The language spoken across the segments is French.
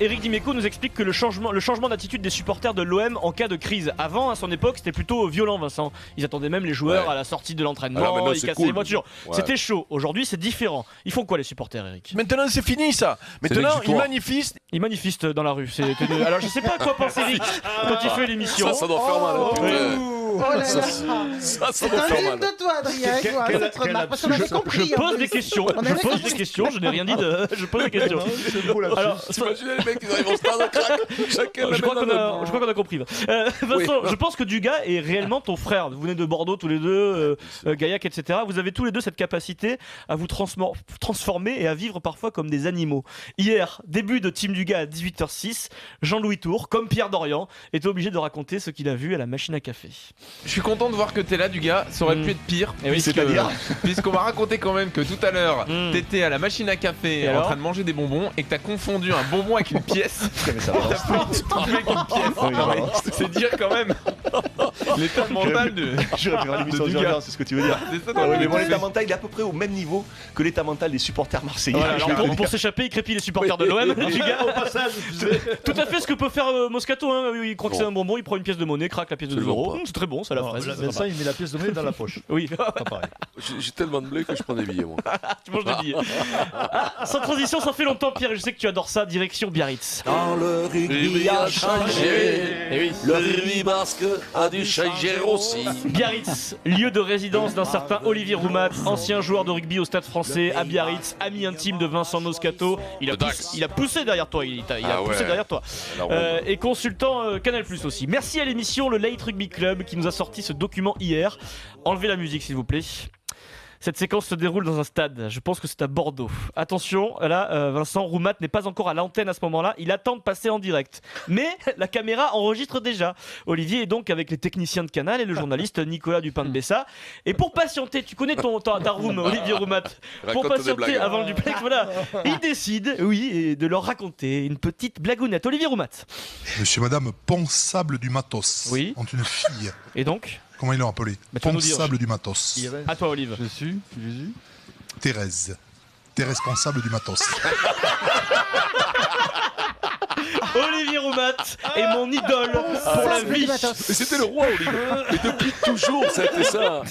Eric Dimeco nous explique que le changement d'attitude des supporters de l'OM en cas de crise. Avant, à son époque, c'était plutôt violent, Vincent. Ils attendaient même les joueurs à la sortie de l'entraînement, ils cassaient les voitures. Ouais. C'était chaud. Aujourd'hui, c'est différent. Ils font quoi, les supporters, Eric ? Maintenant, c'est fini ça. Maintenant, ils manifestent dans la rue. Alors, je sais pas à quoi pense Eric quand il fait l'émission. Ça doit faire mal. Oh là là. Ça doit faire mal. De toi, Adrien. Je pose des questions. Je n'ai rien dit de. Je pose des questions. Alors, t'imagines les mecs qui arrivent au stade, crac, chacun je crois qu'on a compris. Vincent, je pense que Dugas est réellement ton frère. Vous venez de Bordeaux tous les deux, Gaillac, etc. Vous avez tous les deux cette capacité à vous transformer et à vivre parfois comme des animaux. Hier, début de Team Dugas à 18h06, Jean-Louis Tour, comme Pierre Dorian, était obligé de raconter ce qu'il a vu à la machine à café. Je suis content de voir que t'es là, Dugas. Ça aurait pu être pire. Oui, puisqu'on m'a raconté quand même que tout à l'heure, t'étais à la machine à café en train de manger des bonbons et que t'as confondu un bonbon avec une pièce. C'est dire quand même l'état mental de. J'aurais pu voir l'émission d'urgence, c'est ce que tu veux dire. Mais mon état mental, il est à peu près au même niveau que l'état mental des supporters marseillais. Voilà, alors pour s'échapper, il crépille les supporters de l'OM. Dugas, au passage. Tout à fait ce que peut faire Moscato. Il croit que c'est un bonbon, il prend une pièce de monnaie, craque la pièce de 2 euros. C'est très bon, ça la fraise. Vincent, il met la pièce de monnaie dans la poche. Oui, pas pareil. J'ai tellement de blé que je prends des billets, moi. Tu manges des billets. Sans transition, ça fait longtemps, Pierre, je sais que tu adores ça. Direction Biarritz. Quand le rugby a changé, le rugby basque a dû changer aussi. Biarritz, lieu de résidence d'un certain Olivier Roumat, ancien joueur de rugby au Stade Français à Biarritz, ami intime de Vincent Moscato. Il a poussé derrière toi. Il a poussé derrière toi. Et consultant Canal+ aussi. Merci à l'émission Le Late Rugby Club qui nous a sorti ce document hier. Enlevez la musique, s'il vous plaît. Cette séquence se déroule dans un stade, je pense que c'est à Bordeaux. Attention, là, Vincent Roumat n'est pas encore à l'antenne à ce moment-là, il attend de passer en direct. Mais la caméra enregistre déjà. Olivier est donc avec les techniciens de Canal et le journaliste Nicolas Dupin de Bessa. Et pour patienter, tu connais ta room, Olivier Roumat. Pour patienter avant le duplex, voilà, il décide, de leur raconter une petite blagounette. Olivier Roumat. Monsieur et Madame Ponsable du Matos ont une fille. Et donc ? Comment ils l'ont appelé ? Ponsable du Matos. À toi, Olive. Jésus. Thérèse Ponsable du Matos. Olivier Roumat est mon idole pour la vie. Et c'était le roi, Olivier. Et depuis toujours, ça a été ça.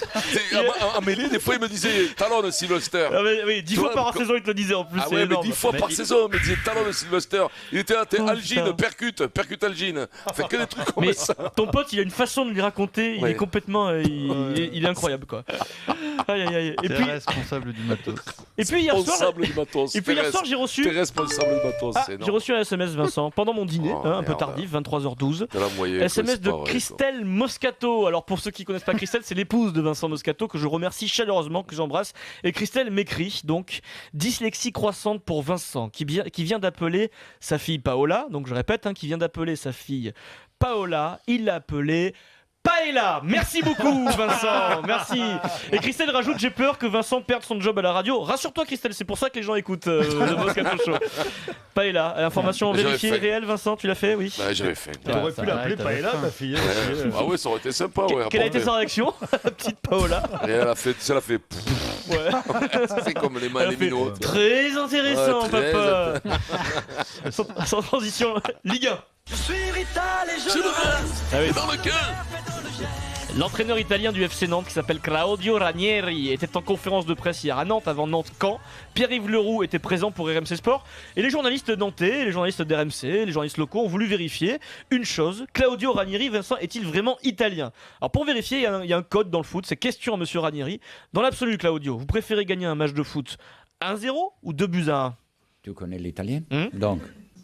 En mêlée, des fois, il me disait talon de Sylvester. Oui, 10 fois par saison, il te le disait en plus. Ah ouais, mais 10 fois par saison, il me disait talon de Sylvester. Il était là, Algine, percute Algine. Fait que des trucs comme ça. Ton pote, il a une façon de lui raconter, il est complètement. Il est incroyable, quoi. Aïe. Et puis responsable du matos. Et puis hier soir, j'ai reçu. T'es responsable du matos, c'est énorme. J'ai reçu un SMS, Vincent, pendant mon dîner, un peu tardif, 23h12. SMS de Christelle Moscato. Alors pour ceux qui connaissent pas Christelle, c'est l'épouse de Vincent Moscato que je remercie chaleureusement, que j'embrasse. Et Christelle m'écrit donc dyslexie croissante pour Vincent, qui vient d'appeler sa fille Paola. Donc je répète, qui vient d'appeler sa fille Paola. Il l'a appelée Paella. Merci beaucoup, Vincent. Merci. Et Christelle rajoute: j'ai peur que Vincent perde son job à la radio. Rassure-toi, Christelle, c'est pour ça que les gens écoutent le Moscato Show. Paella, information vérifiée, réelle, Vincent, tu l'as fait? Oui. Bah, j'avais fait. Tu aurais pu l'appeler Paella, ta fille. Ah ouais, ça aurait été sympa. Quelle a été sa réaction, la petite Paola? Et elle a fait. Ouais. C'est comme les minots. Très intéressant, papa. Sans transition, Ligue 1. Je suis Vital et je le dans le cœur. L'entraîneur italien du FC Nantes, qui s'appelle Claudio Ranieri, était en conférence de presse hier à Nantes avant Nantes-Caen. Pierre-Yves Leroux était présent pour RMC Sport. Et les journalistes nantais, les journalistes d'RMC, les journalistes locaux ont voulu vérifier une chose. Claudio Ranieri, Vincent, est-il vraiment italien? Alors pour vérifier, il y a un code dans le foot. C'est question à monsieur Ranieri. Dans l'absolu, Claudio, vous préférez gagner un match de foot 1-0 ou 2-1? Tu connais l'italien? Donc,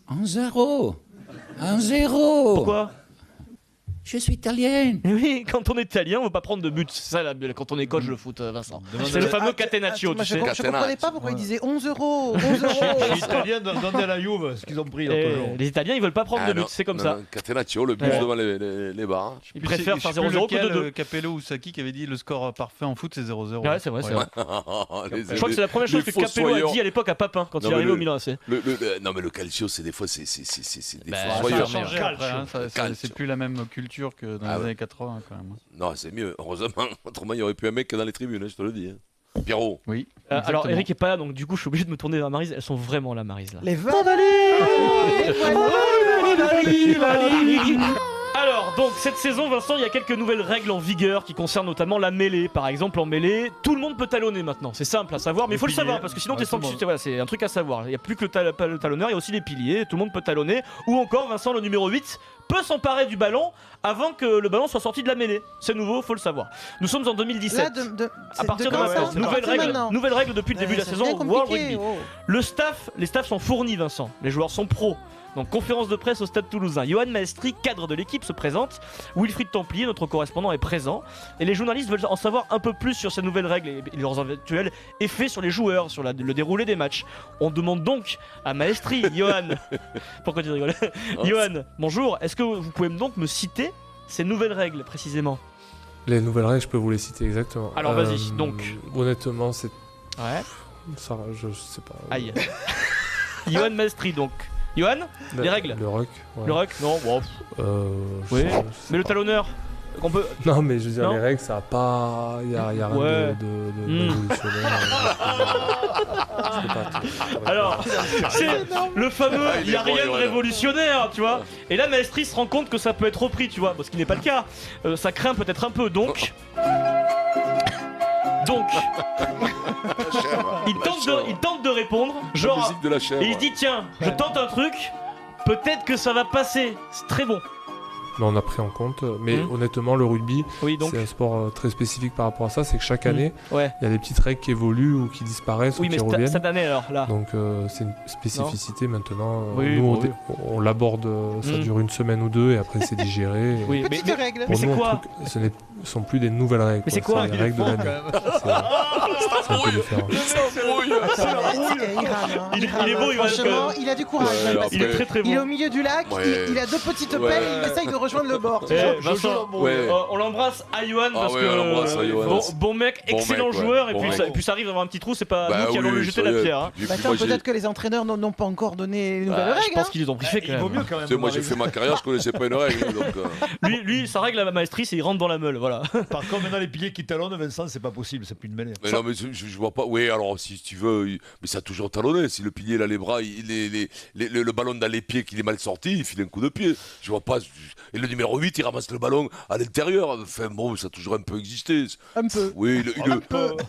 1-0. 1-0. Pourquoi? Je suis italien. Oui, quand on est italien, on veut pas prendre de but. C'est ça, quand on est coach de foot, Vincent. C'est le fameux catenaccio, tu sais. Je comprenais pas pourquoi il disait 11 euros. 11 Les Italiens donnent à la Juve ce qu'ils ont pris l'autre jour. Les Italiens, ils veulent pas prendre de but, c'est comme ça. Catenaccio, le but devant les barres. Ils préfèrent faire 0-0 que 2-2. Capello ou Saki qui avait dit le score parfait en foot, c'est 0-0. Ouais, c'est vrai. Je crois que c'est la première chose que Capello a dit à l'époque à Papin quand il est arrivé au Milan AC. Non, mais le calcio, c'est des fois, c'est des fossoyeurs. C'est plus la même culture que dans les années 80 quand même. Non, c'est mieux. Heureusement, autrement il n'y aurait plus un mec que dans les tribunes, je te le dis. Pierrot. Oui. Alors Eric est pas là, donc du coup je suis obligé de me tourner vers Maryse. Elles sont vraiment là, Maryse là. Les Alors, donc, cette saison, Vincent, il y a quelques nouvelles règles en vigueur qui concernent notamment la mêlée. Par exemple, en mêlée, tout le monde peut talonner maintenant. C'est simple à savoir, mais il faut le savoir parce que sinon t'es sanctionné. Voilà, c'est un truc à savoir. Il n'y a plus que le talonneur, il y a aussi les piliers. Tout le monde peut talonner. Ou encore, Vincent, le numéro 8 peut s'emparer du ballon avant que le ballon soit sorti de la mêlée. C'est nouveau, faut le savoir. Nous sommes en 2017. Là, à partir de nouvelle règle depuis le début de la saison World Rugby. Les staffs sont fournis, Vincent. Les joueurs sont pros. Donc conférence de presse au Stade Toulousain. Johan Maestri, cadre de l'équipe, se présente. Wilfried Templier, notre correspondant, est présent. Et les journalistes veulent en savoir un peu plus sur ces nouvelles règles et leurs éventuels effets sur les joueurs, sur le déroulé des matchs. On demande donc à Maestri, Johan, pourquoi tu rigoles Johan, bonjour, est-ce que vous pouvez donc me citer ces nouvelles règles précisément? Les nouvelles règles, je peux vous les citer exactement. Alors vas-y, donc. Honnêtement, c'est... Ouais. Ça, je sais pas. Aïe. Johan Maestri, donc. Johan, les règles. Le ruck. Ouais. Le ruck, non. Bon. Oui. Mais le talonneur, on peut. Non, mais je veux dire, les règles, ça a pas. Il y a rien de révolutionnaire. Je peux pas. Alors, c'est le fameux. Il n'y a rien de révolutionnaire, tu vois. Et là, Maestri se rend compte que ça peut être repris, tu vois, ce qui n'est pas le cas. Ça craint peut-être un peu, donc. Il tente de répondre, genre, et il se dit tiens, je tente un truc, peut-être que ça va passer, c'est très bon. Mais on a pris en compte, mais honnêtement le rugby, c'est un sport très spécifique par rapport à ça, c'est que chaque année, il y a des petites règles qui évoluent ou qui disparaissent ou qui reviennent. Oui, mais cette année alors, là. Donc c'est une spécificité maintenant. Nous, on l'aborde, ça dure une semaine ou deux et après c'est digéré. Oui, mais règles. Mais c'est quoi? Ce ne sont plus des nouvelles règles. Mais c'est quoi les règles de l'année? C'est un peu différent. Il est beau, franchement, il a du courage. Il est très très beau. Il est au milieu du lac, il a deux petites pelles, il essaye de rejoindre le bord. Vincent, on l'embrasse à Johan parce que bon mec, excellent joueur, et puis ça arrive d'avoir un petit trou, c'est pas nous qui allons lui jeter la pierre. Attends, peut-être que les entraîneurs n'ont pas encore donné les nouvelles règles. Je pense qu'ils les ont briefés quand même. Il vaut mieux quand même. Moi j'ai fait ma carrière, je connaissais pas une règle. Lui, sa règle à Maestri, c'est il rentre dans la meule, voilà. Par contre, maintenant les piliers qui talonnent, Vincent, c'est pas possible, c'est plus une mêlée. Mais non, mais je vois pas. Oui, alors si tu veux, mais ça a toujours talonné. Si le pilier il a les bras, le ballon dans les pieds qu'il est mal sorti, il file un coup de pied. Je vois pas. Et le numéro 8, il ramasse le ballon à l'intérieur. Enfin bon, ça a toujours un peu existé. Un peu. Oui,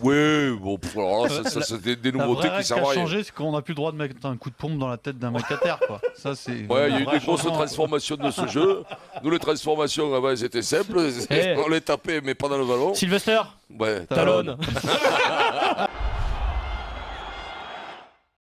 oui, bon, alors là, ça c'est des nouveautés qui servent à rien. Ce qui a changé, c'est qu'on n'a plus le droit de mettre un coup de pompe dans la tête d'un mec à terre, quoi. Ça, c'est. Ouais, il y a eu des grosses transformations de ce jeu. Nous, les transformations, avant, c'était simple. On les tapait, mais pas dans le ballon. Sylvester. Ouais. Talonne.